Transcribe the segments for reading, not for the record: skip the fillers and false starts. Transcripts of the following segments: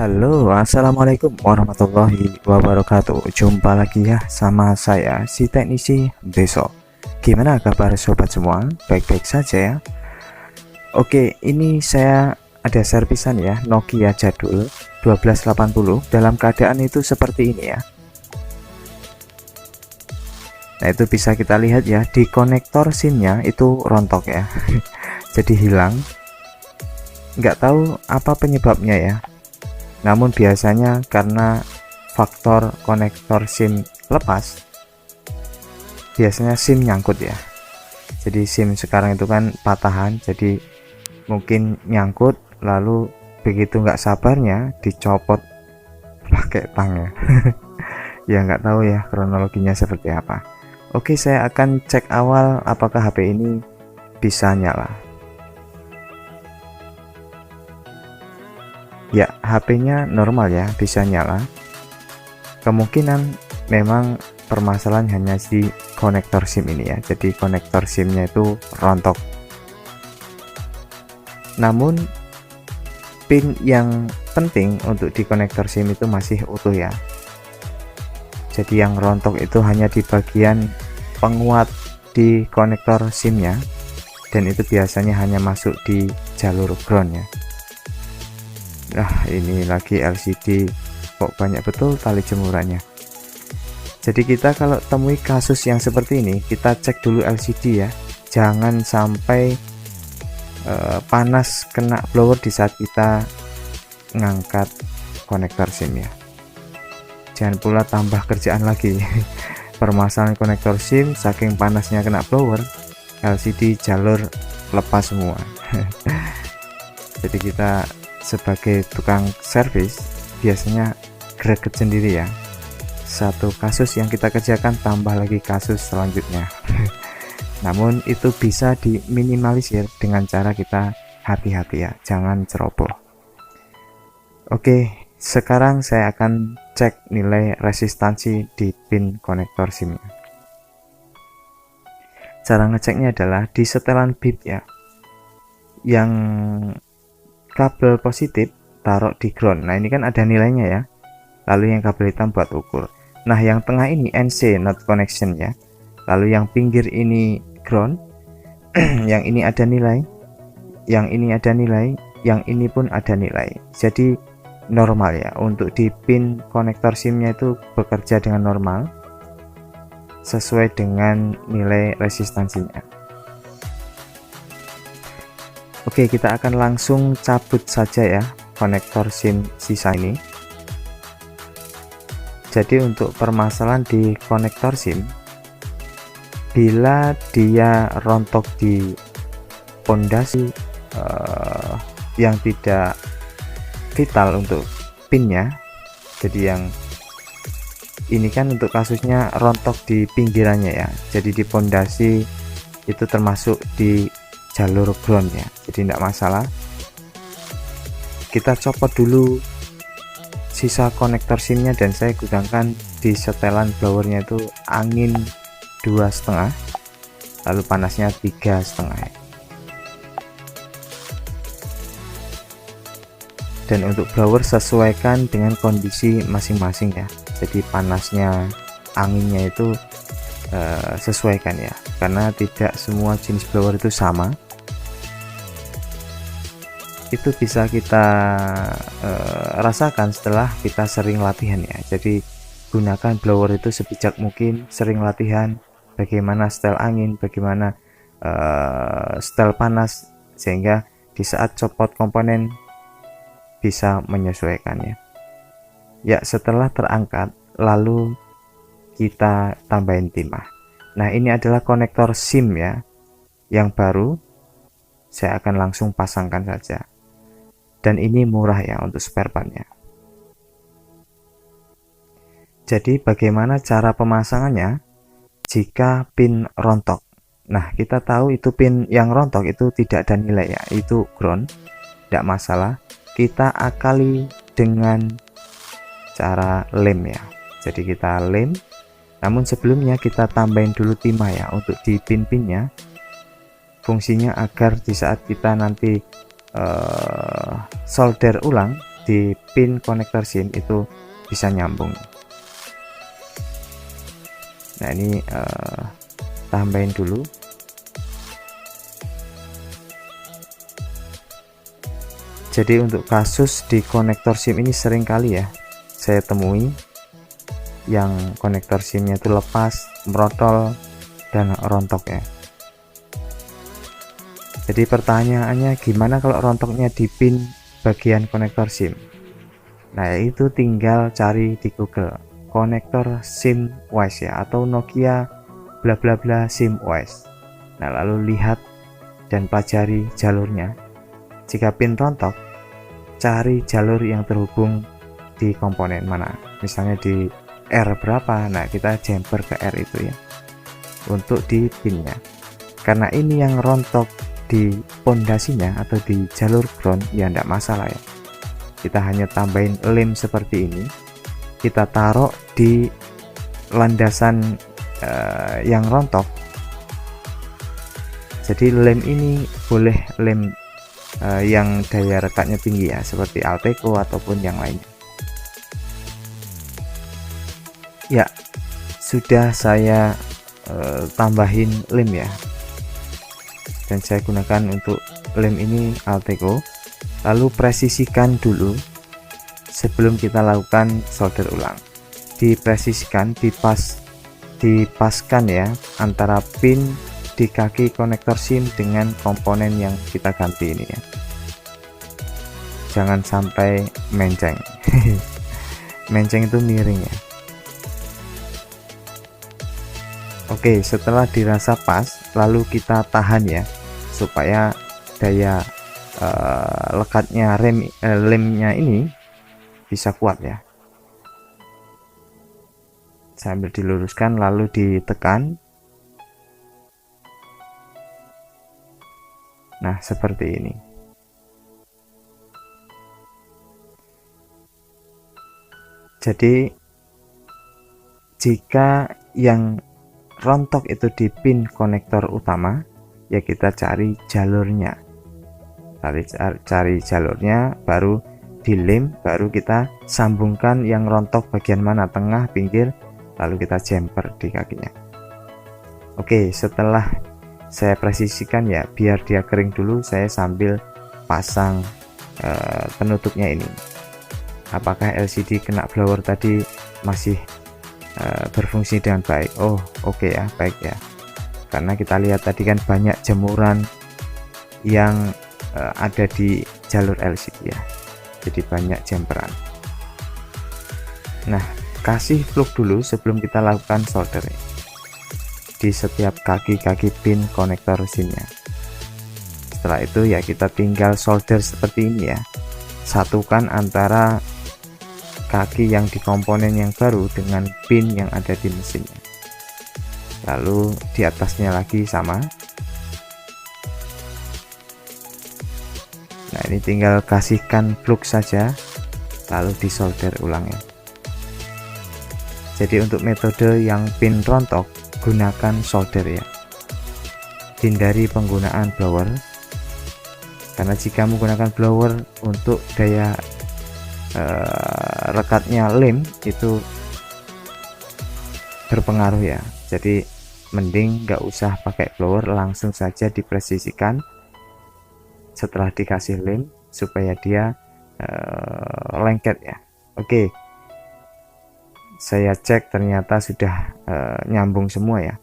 Halo, assalamualaikum warahmatullahi wabarakatuh. Jumpa lagi ya sama saya, si teknisi besok. Gimana kabar sobat semua? Baik-baik saja ya. Oke, ini saya ada servisan ya, Nokia jadul 1280 dalam keadaan itu seperti ini ya. Nah, itu bisa kita lihat ya, di konektor SIM-nya itu rontok ya. Jadi hilang. Nggak tahu apa penyebabnya ya. Namun biasanya karena faktor konektor SIM lepas, biasanya SIM nyangkut ya. Jadi SIM sekarang itu kan patahan, jadi mungkin nyangkut, lalu begitu nggak sabarnya dicopot pakai tang ya. Ya nggak tahu ya kronologinya seperti apa. Oke, saya akan cek awal apakah HP ini bisa nyala. Ya, HP-nya normal ya, bisa nyala. Kemungkinan memang permasalahan hanya di konektor SIM ini ya. Jadi konektor SIM-nya itu rontok. Namun pin yang penting untuk di konektor SIM itu masih utuh ya. Jadi yang rontok itu hanya di bagian penguat di konektor SIM-nya, dan itu biasanya hanya masuk di jalur ground ya. Nah, ini lagi LCD, kok banyak betul tali jemurannya. Jadi kita kalau temui kasus yang seperti ini, kita cek dulu LCD ya. Jangan sampai panas kena blower di saat kita ngangkat konektor SIM ya. Jangan pula tambah kerjaan lagi. Permasalahan konektor SIM, saking panasnya kena blower, LCD jalur lepas semua. Jadi kita sebagai tukang servis biasanya greget sendiri ya. Satu kasus yang kita kerjakan tambah lagi kasus selanjutnya. Namun itu bisa diminimalisir dengan cara kita hati-hati ya, jangan ceroboh. Oke, sekarang saya akan cek nilai resistansi di pin konektor SIM -nya. Cara ngeceknya adalah di setelan bit ya. Yang kabel positif taruh di ground. Nah, ini kan ada nilainya ya. Lalu yang kabel hitam buat ukur. Nah, yang tengah ini NC, not connection ya. Lalu yang pinggir ini ground. Yang ini ada nilai. Yang ini ada nilai. Yang ini pun ada nilai. Jadi normal ya. Untuk di pin konektor SIM-nya itu bekerja dengan normal sesuai dengan nilai resistansinya. Oke, kita akan langsung cabut saja ya konektor SIM sisa ini. Jadi untuk permasalahan di konektor SIM, bila dia rontok di pondasi yang tidak vital untuk pinnya, jadi yang ini kan untuk kasusnya rontok di pinggirannya ya, jadi di pondasi itu termasuk di jalur ground ya, jadi tidak masalah. Kita copot dulu sisa konektor SIM-nya, dan saya gunakan di setelan blowernya itu angin 2,5, lalu panasnya 3,5. Dan untuk blower sesuaikan dengan kondisi masing-masing ya, jadi panasnya anginnya itu sesuaikan ya, karena tidak semua jenis blower itu sama. Itu bisa kita rasakan setelah kita sering latihan ya. Jadi gunakan blower itu sebijak mungkin, sering latihan bagaimana setel angin, bagaimana setel panas, sehingga di saat copot komponen bisa menyesuaikannya ya. Setelah terangkat, lalu kita tambahin timah. Nah, ini adalah konektor SIM ya yang baru. Saya akan langsung pasangkan saja, dan ini murah ya untuk spare partnya. Jadi bagaimana cara pemasangannya jika pin rontok? Nah, kita tahu itu pin yang rontok itu tidak ada nilai ya, itu ground, tidak masalah. Kita akali dengan cara lem ya. Jadi kita lem, namun sebelumnya kita tambahin dulu timah ya untuk di pin-pinnya. Fungsinya agar di saat kita nanti solder ulang di pin konektor SIM itu bisa nyambung. Nah ini tambahin dulu. Jadi untuk kasus di konektor SIM ini sering kali ya saya temui yang konektor SIM-nya itu lepas, merotol, dan rontok ya. Jadi pertanyaannya gimana kalau rontoknya di pin bagian konektor SIM? Nah itu tinggal cari di Google konektor SIM OS ya, atau Nokia bla bla bla SIM OS. Nah lalu lihat dan pelajari jalurnya. Jika pin rontok, cari jalur yang terhubung di komponen mana, misalnya di R berapa. Nah kita jumper ke R itu ya untuk di pinnya. Karena ini yang rontok di pondasinya atau di jalur ground ya enggak masalah ya, kita hanya tambahin lem seperti ini, kita taruh di landasan yang rontok. Jadi lem ini boleh lem yang daya rekatnya tinggi ya, seperti Alteco ataupun yang lainnya. Ya sudah saya tambahin lem ya, dan saya gunakan untuk lem ini Alteco. Lalu presisikan dulu sebelum kita lakukan solder ulang. Dipresisikan, dipaskan ya antara pin di kaki konektor SIM dengan komponen yang kita ganti ini ya. Jangan sampai menceng. Menceng itu miring ya. Oke, setelah dirasa pas, lalu kita tahan ya supaya daya lekatnya lemnya ini bisa kuat ya. Sambil diluruskan lalu ditekan. Nah seperti ini. Jadi jika yang rontok itu di pin konektor utama ya, kita cari jalurnya, cari jalurnya, baru dilem, baru kita sambungkan yang rontok bagian mana, tengah, pinggir, lalu kita jumper di kakinya. Oke, setelah saya presisikan ya, biar dia kering dulu, saya sambil pasang penutupnya ini. Apakah LCD kena blower tadi masih berfungsi dengan baik? Oh oke ya, baik ya, karena kita lihat tadi kan banyak jemuran yang ada di jalur LCD ya, jadi banyak jumperan. Nah kasih plug dulu sebelum kita lakukan solder di setiap kaki-kaki pin konektor SIM-nya. Setelah itu ya kita tinggal solder seperti ini ya, satukan antara kaki yang di komponen yang baru dengan pin yang ada di mesinnya. Lalu di atasnya lagi sama. Nah ini tinggal kasihkan plug saja lalu disolder ulang ya. Jadi untuk metode yang pin rontok gunakan solder ya, hindari penggunaan blower, karena jika menggunakan blower untuk daya rekatnya lem itu berpengaruh ya. Jadi mending nggak usah pakai blower, langsung saja dipresisikan setelah dikasih lem supaya dia lengket ya. Oke, saya cek ternyata sudah nyambung semua ya.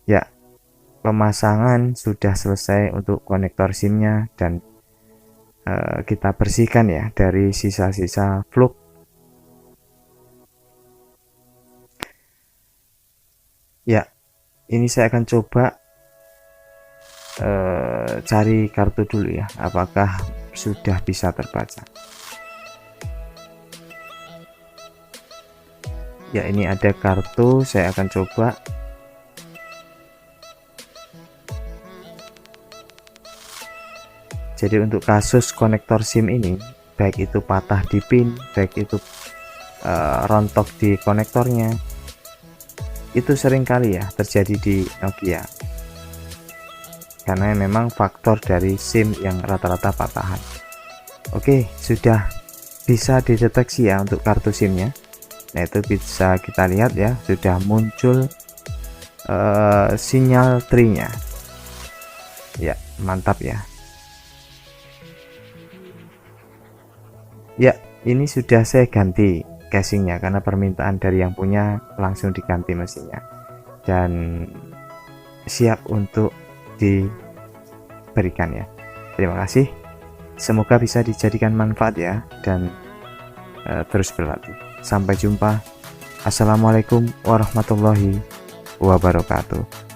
Ya, pemasangan sudah selesai untuk konektor SIM-nya, dan kita bersihkan ya dari sisa-sisa plug. Ya, ini saya akan coba cari kartu dulu ya, apakah sudah bisa terbaca. Ya ini ada kartu, saya akan coba. Jadi untuk kasus konektor SIM ini, baik itu patah di pin, baik itu rontok di konektornya, itu sering kali ya terjadi di Nokia. karena memang faktor dari SIM yang rata-rata patahan. Oke, sudah bisa dideteksi ya untuk kartu SIM-nya. Nah, itu bisa kita lihat ya, sudah muncul sinyal trinya. Ya, mantap ya. Ya, ini sudah saya ganti casingnya karena permintaan dari yang punya langsung diganti mesinnya. Dan siap untuk diberikan ya. Terima kasih. Semoga bisa dijadikan manfaat ya, dan terus berlatih. Sampai jumpa. Assalamualaikum warahmatullahi wabarakatuh.